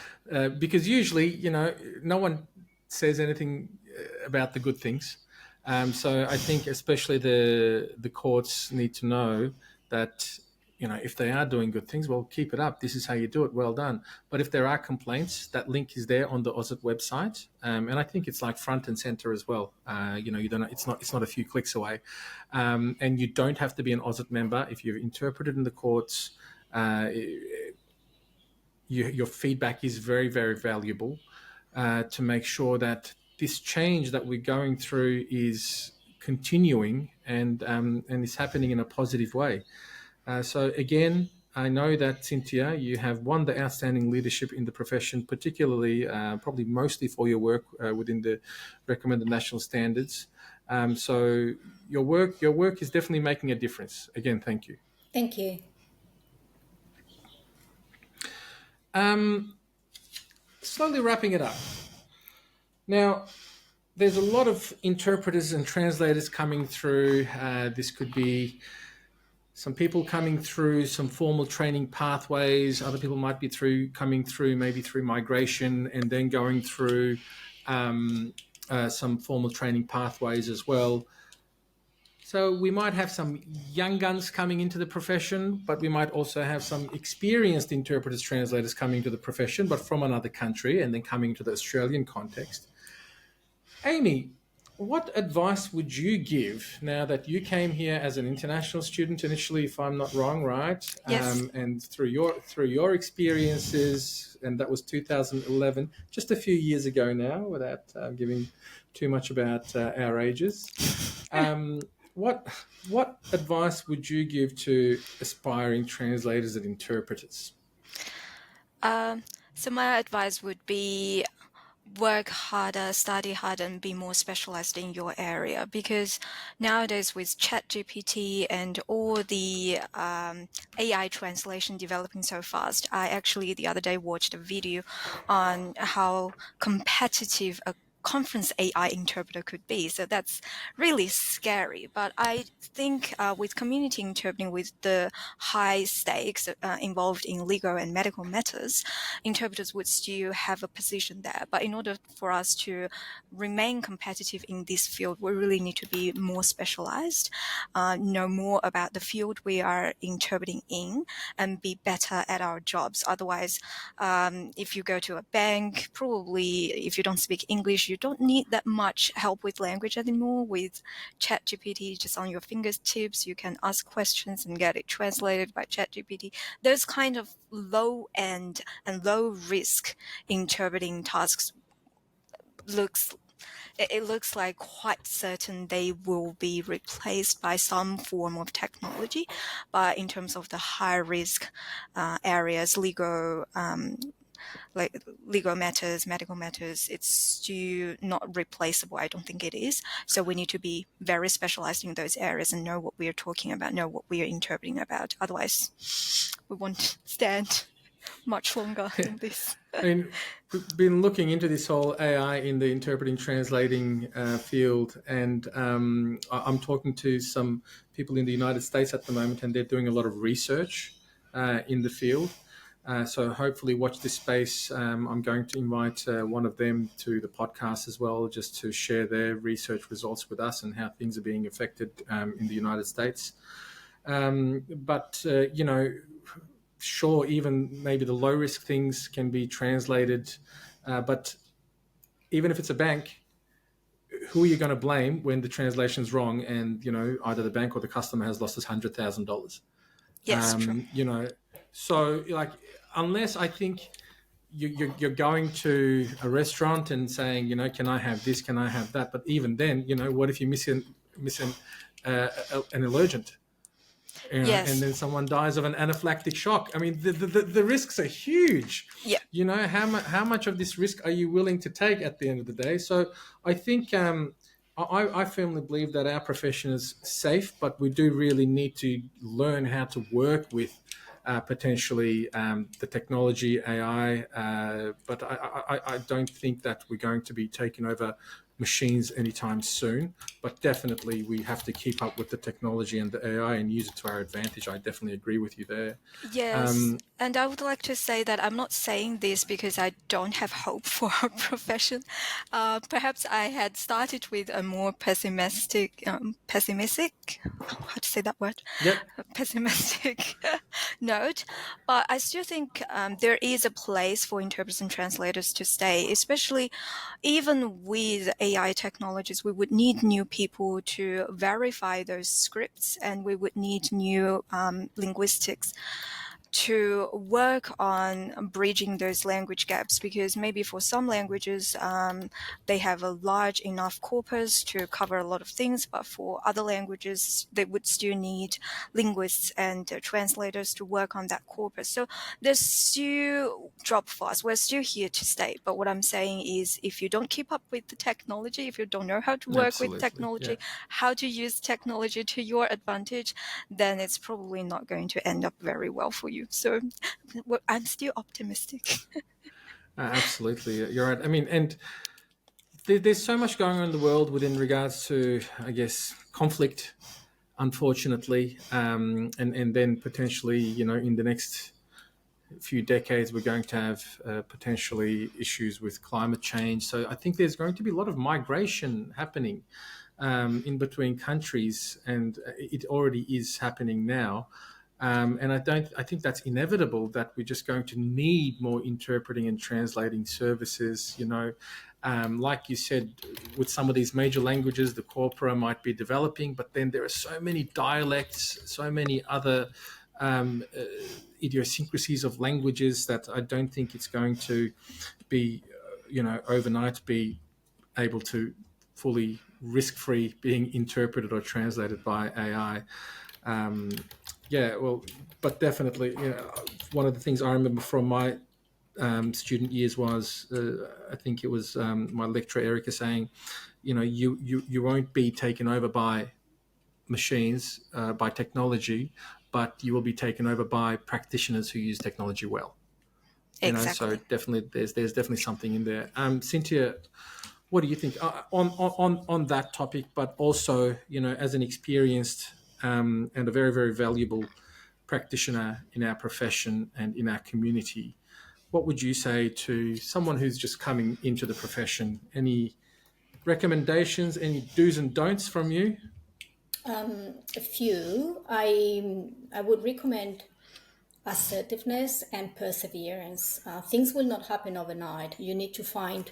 Because usually, no one says anything about the good things. So I think especially the courts need to know that, if they are doing good things, well, keep it up. This is how you do it. Well done. But if there are complaints, that link is there on the AUSIT website. And I think it's like front and center as well. You don't, it's not a few clicks away. And you don't have to be an AUSIT member. If you've interpreted in the courts, your feedback is very, very valuable to make sure that this change that we're going through is continuing and is happening in a positive way. So again, I know that, Cintia, you have won the Outstanding Leadership in the Profession, particularly, probably mostly for your work within the recommended national standards. So your work is definitely making a difference. Again, thank you. Thank you. Slowly wrapping it up. Now, there's a lot of interpreters and translators coming through. This could be some people coming through some formal training pathways. Other people might be coming through maybe through migration and then going through some formal training pathways as well. So we might have some young guns coming into the profession, but we might also have some experienced interpreters, translators coming to the profession, but from another country and then coming to the Australian context. Amy, what advice would you give now that you came here as an international student initially, if I'm not wrong, right? Yes. And through your experiences, and that was 2011, just a few years ago now, without giving too much about our ages. What advice would you give to aspiring translators and interpreters? So my advice would be work harder, study harder, and be more specialized in your area. Because nowadays with ChatGPT and all the AI translation developing so fast, I actually the other day watched a video on how competitive a conference AI interpreter could be. So that's really scary. But I think with community interpreting, with the high stakes involved in legal and medical matters, interpreters would still have a position there. But in order for us to remain competitive in this field, we really need to be more specialized, know more about the field we are interpreting in, and be better at our jobs. Otherwise, if you go to a bank, probably if you don't speak English, you don't need that much help with language anymore. With ChatGPT just on your fingertips, you can ask questions and get it translated by ChatGPT. Those kind of low end and low risk interpreting tasks looks like quite certain they will be replaced by some form of technology. But in terms of the high risk areas, legal matters, medical matters, it's still not replaceable. I don't think it is. So we need to be very specialized in those areas and know what we are talking about, know what we are interpreting about. Otherwise, we won't stand much longer in this. I mean, we've been looking into this whole AI in the interpreting, translating field, and I'm talking to some people in the United States at the moment, and they're doing a lot of research in the field. So hopefully watch this space. I'm going to invite one of them to the podcast as well, just to share their research results with us and how things are being affected in the United States. Sure, even maybe the low risk things can be translated, but even if it's a bank, who are you going to blame when the translation's wrong and, either the bank or the customer has lost his $100,000? Yes, true. So like, unless I think you're going to a restaurant and saying, can I have this, can I have that? But even then, what if you miss an allergen? Yes. And then someone dies of an anaphylactic shock. I mean, the risks are huge. Yeah. How much of this risk are you willing to take at the end of the day? So I think I firmly believe that our profession is safe, but we do really need to learn how to work with potentially the technology, AI. But I don't think that we're going to be taking over machines anytime soon, but definitely we have to keep up with the technology and the AI and use it to our advantage. I definitely agree with you there. Yes, and I would like to say that I'm not saying this because I don't have hope for our profession. Perhaps I had started with a more pessimistic, how to say that word? Yep. Pessimistic note, but I still think there is a place for interpreters and translators to stay, especially even with AI technologies. We would need new people to verify those scripts, and we would need new linguistics to work on bridging those language gaps, because maybe for some languages they have a large enough corpus to cover a lot of things, but for other languages they would still need linguists and translators to work on that corpus. So there's still job for us. We're still here to stay. But what I'm saying is, if you don't keep up with the technology, if you don't know how to work with technology, how to use technology to your advantage, then it's probably not going to end up very well for you. So I'm still optimistic. Absolutely, you're right. I mean, and there's so much going on in the world within regards to, I guess, conflict, unfortunately, and then potentially, in the next few decades, we're going to have potentially issues with climate change. So I think there's going to be a lot of migration happening in between countries, and it already is happening now. And I think that's inevitable, that we're just going to need more interpreting and translating services. Like you said, with some of these major languages, the corpora might be developing, but then there are so many dialects, so many other idiosyncrasies of languages that I don't think it's going to be, overnight be able to fully risk-free being interpreted or translated by AI. But definitely, one of the things I remember from my student years was, I think it was my lecturer Erica saying, you won't be taken over by machines, by technology, but you will be taken over by practitioners who use technology well. Exactly. So definitely, there's definitely something in there. Cintia, what do you think on that topic, but also, as an experienced and a very, very valuable practitioner in our profession and in our community, what would you say to someone who's just coming into the profession? Any recommendations, any do's and don'ts from you? A few. I would recommend assertiveness and perseverance. Things will not happen overnight. You need to find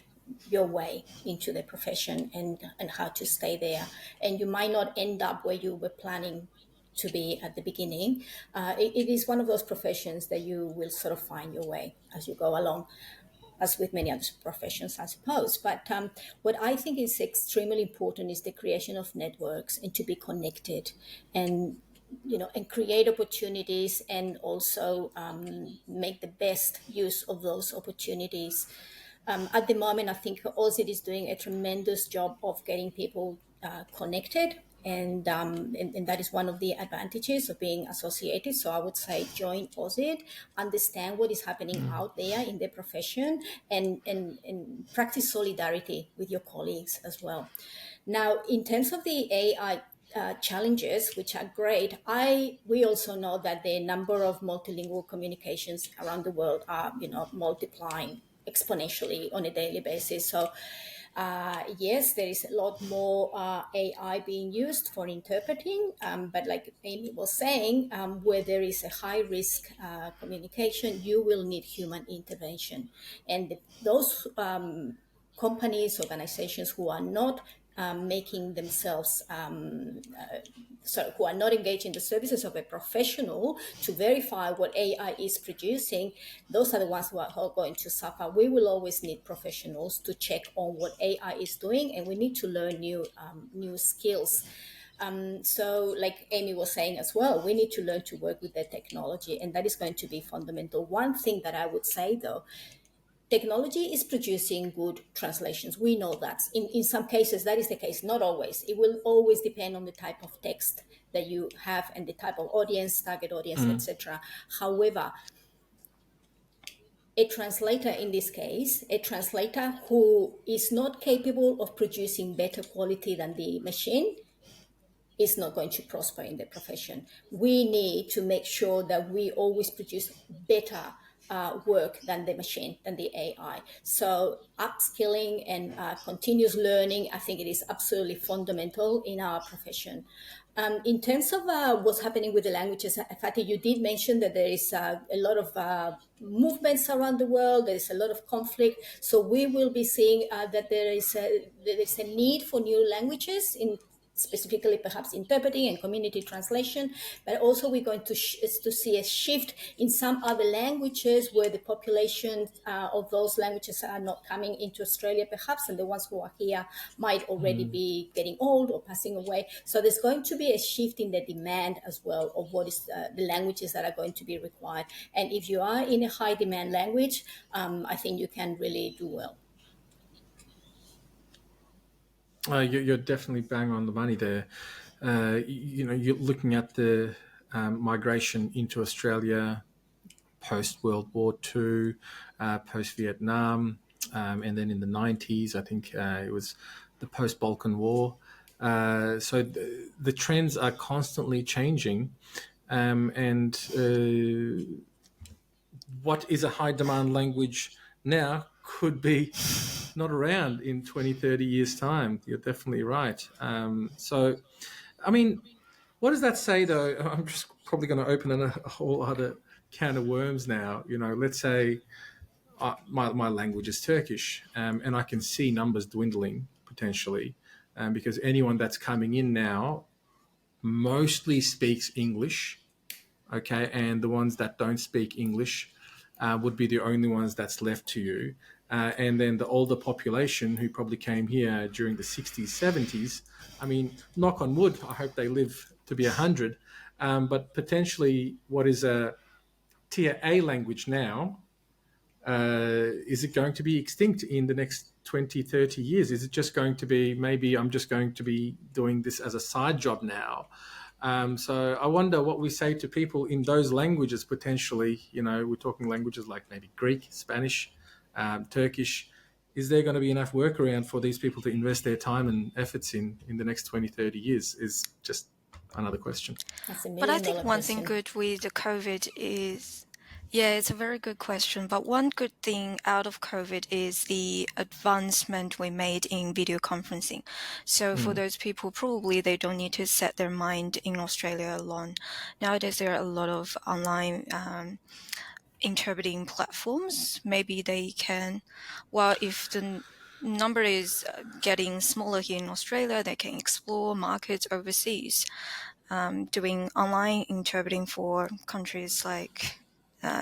your way into the profession and how to stay there. And you might not end up where you were planning to be at the beginning. It is one of those professions that you will sort of find your way as you go along, as with many other professions, I suppose. But what I think is extremely important is the creation of networks and to be connected and create opportunities, and also make the best use of those opportunities. At the moment, I think AUSIT is doing a tremendous job of getting people connected, and that is one of the advantages of being associated. So I would say join AUSIT, understand what is happening out there in the profession, and practice solidarity with your colleagues as well. Now, in terms of the AI challenges, which are great, we also know that the number of multilingual communications around the world are multiplying exponentially on a daily basis. So yes, there is a lot more AI being used for interpreting, but like Amy was saying, where there is a high risk communication, you will need human intervention. And those companies, organizations who are not making themselves, who are not engaged in the services of a professional to verify what AI is producing, those are the ones who are going to suffer. We will always need professionals to check on what AI is doing, and we need to learn new skills. So like Amy was saying as well, we need to learn to work with the technology, and that is going to be fundamental. One thing that I would say though, technology is producing good translations. We know that. In some cases, that is the case, not always. It will always depend on the type of text that you have and the type of audience, target audience, etc. However, a translator in this case, a translator who is not capable of producing better quality than the machine, is not going to prosper in the profession. We need to make sure that we always produce better work than the machine, than the AI. So upskilling and continuous learning, I think it is absolutely fundamental in our profession. In terms of what's happening with the languages, Fatih, you did mention that there is a lot of movements around the world. There is a lot of conflict. So we will be seeing that there is a need for new languages, in specifically perhaps interpreting and community translation, but also we're going to see a shift in some other languages where the population of those languages are not coming into Australia perhaps, and the ones who are here might already be getting old or passing away. So there's going to be a shift in the demand as well of what is the languages that are going to be required. And if you are in a high demand language, I think you can really do well. You're definitely bang on the money there. You're looking at the migration into Australia post-World War II, post-Vietnam, and then in the 90s, I think it was the post-Balkan War. So the trends are constantly changing, and what is a high-demand language now could be not around in 20, 30 years' time. You're definitely right. So, I mean, what does that say, though? I'm just probably going to open a whole other can of worms now. Let's say my language is Turkish, and I can see numbers dwindling potentially, because anyone that's coming in now mostly speaks English, okay? And the ones that don't speak English would be the only ones that's left to you. And then the older population who probably came here during the 60s, 70s, I mean, knock on wood, I hope they live to be 100. But potentially what is a tier A language now, is it going to be extinct in the next 20, 30 years? Is it just going to be, maybe I'm just going to be doing this as a side job now? So I wonder what we say to people in those languages potentially. We're talking languages like maybe Greek, Spanish, Turkish. is there going to be enough work around for these people to invest their time and efforts in the next 20, 30 years is just another question. That's a But I million think dollar one question. thing good with the COVID is, yeah, it's a very good question. But one good thing out of COVID is the advancement we made in video conferencing. So for those people, probably they don't need to set their mind in Australia alone. Nowadays, there are a lot of online interpreting platforms. Maybe they can, well, if the number is getting smaller here in Australia, they can explore markets overseas, doing online interpreting for countries like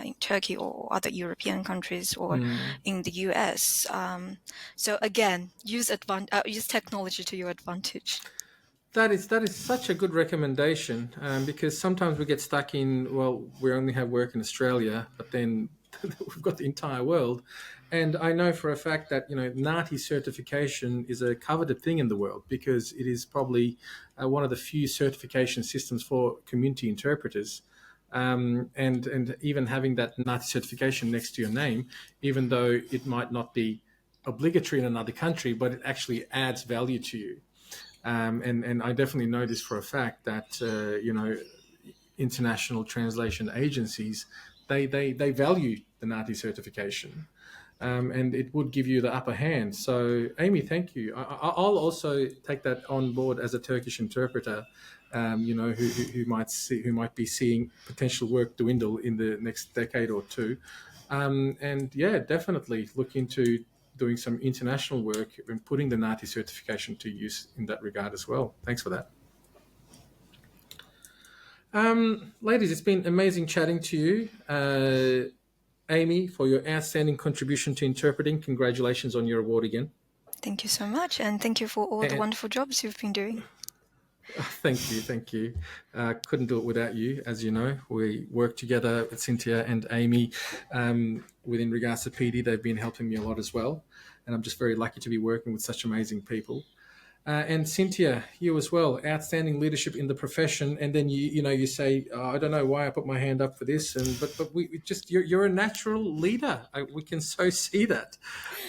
in Turkey or other European countries or in the US. So again, use technology to your advantage. That is such a good recommendation, because sometimes we get stuck in, well, we only have work in Australia, but then we've got the entire world. And I know for a fact that, NAATI certification is a coveted thing in the world, because it is probably one of the few certification systems for community interpreters. And even having that NAATI certification next to your name, even though it might not be obligatory in another country, but it actually adds value to you. And I definitely know this for a fact that, international translation agencies, they value the NAATI certification, and it would give you the upper hand. So, Amy, thank you. I'll also take that on board as a Turkish interpreter, who might be seeing potential work dwindle in the next decade or two. And yeah, definitely look into doing some international work and putting the NAATI certification to use in that regard as well. Thanks for that. Ladies, it's been amazing chatting to you. Amy, for your outstanding contribution to interpreting, congratulations on your award again. Thank you so much, and thank you for all the wonderful jobs you've been doing. Thank you. Couldn't do it without you. As you know, we work together with Cintia and Amy within regards to PD. They've been helping me a lot as well, and I'm just very lucky to be working with such amazing people. And Cintia, you as well, outstanding leadership in the profession. And then you say, I don't know why I put my hand up for this, but we just you're a natural leader. We can so see that,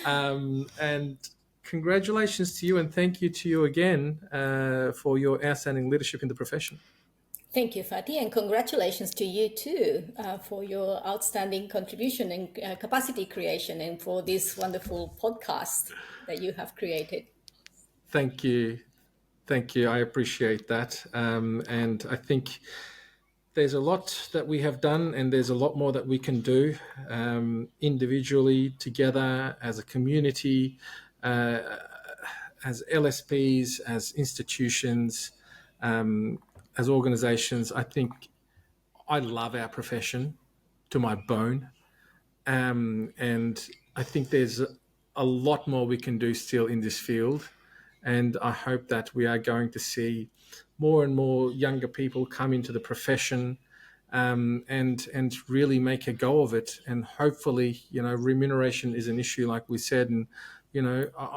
and. Congratulations to you, and thank you to you again for your outstanding leadership in the profession. Thank you, Fatih, and congratulations to you too for your outstanding contribution and capacity creation, and for this wonderful podcast that you have created. Thank you. I appreciate that, and I think there's a lot that we have done, and there's a lot more that we can do individually, together, as a community. As LSPs, as institutions, as organizations. I think I love our profession to my bone. And I think there's a lot more we can do still in this field. And I hope that we are going to see more and more younger people come into the profession, and really make a go of it. And hopefully, remuneration is an issue, like we said, and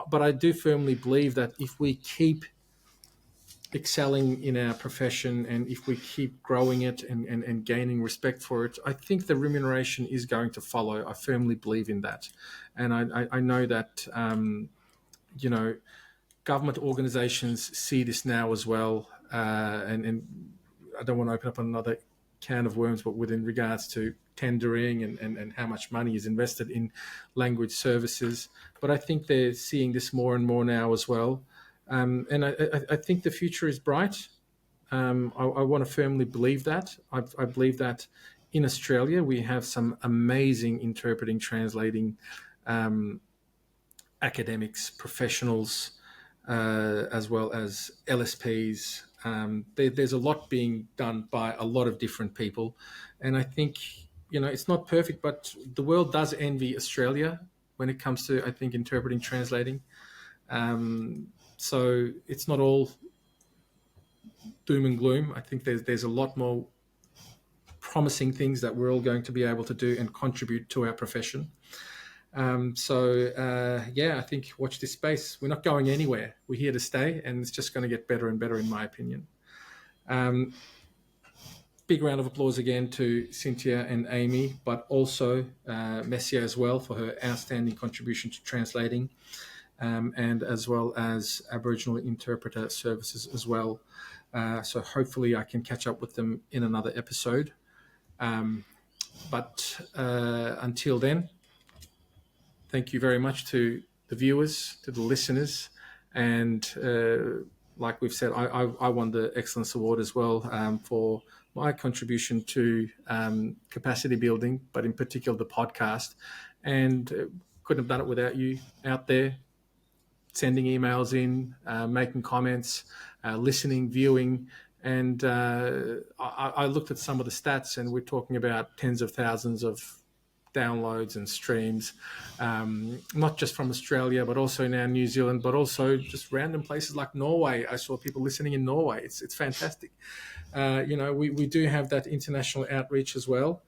but I do firmly believe that if we keep excelling in our profession, and if we keep growing it and gaining respect for it, I think the remuneration is going to follow. I firmly believe in that. And I know that, government organizations see this now as well. And I don't want to open up another can of worms, but within regards to tendering and how much money is invested in language services. But I think they're seeing this more and more now as well. And I think the future is bright. I want to firmly believe that. I believe that in Australia, we have some amazing interpreting, translating academics, professionals, as well as LSPs. There's a lot being done by a lot of different people. And I think, it's not perfect, but the world does envy Australia when it comes to, I think, interpreting, translating. So it's not all doom and gloom. I think there's a lot more promising things that we're all going to be able to do and contribute to our profession. I think watch this space. We're not going anywhere. We're here to stay, and it's just going to get better and better, in my opinion. big round of applause again to Cintia and Amy, but also Messia as well for her outstanding contribution to translating, and as well as Aboriginal interpreter services as well. So hopefully I can catch up with them in another episode. But until then, thank you very much to the viewers, to the listeners, and like we've said, I won the Excellence Award as well for my contribution to capacity building, but in particular the podcast, and couldn't have done it without you out there sending emails in, making comments, listening, viewing. And I looked at some of the stats, and we're talking about tens of thousands of downloads and streams, not just from Australia, but also now New Zealand, but also just random places like Norway. I saw people listening in Norway. It's fantastic. We do have that international outreach as well.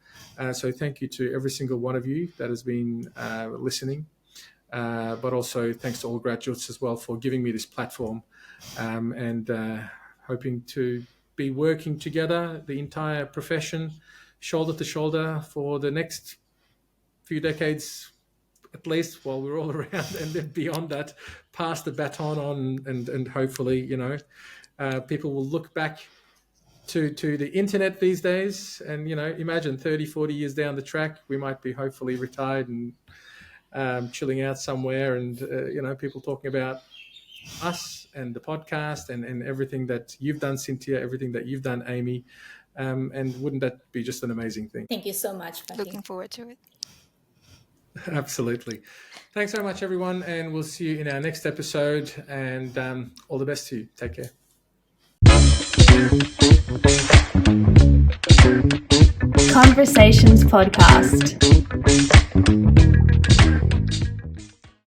So thank you to every single one of you that has been listening. But also thanks to all graduates as well for giving me this platform, and hoping to be working together, the entire profession, shoulder to shoulder for the next few decades, at least, while we're all around, and then beyond that, pass the baton on, and hopefully, people will look back to the internet these days, and, imagine 30, 40 years down the track, we might be hopefully retired and chilling out somewhere, and people talking about us and the podcast and everything that you've done, Cintia, everything that you've done, Amy, and wouldn't that be just an amazing thing? Thank you so much, Fatih. Looking forward to it. Absolutely. Thanks very much, everyone, and we'll see you in our next episode, and all the best to you. Take care. Conversations Podcast.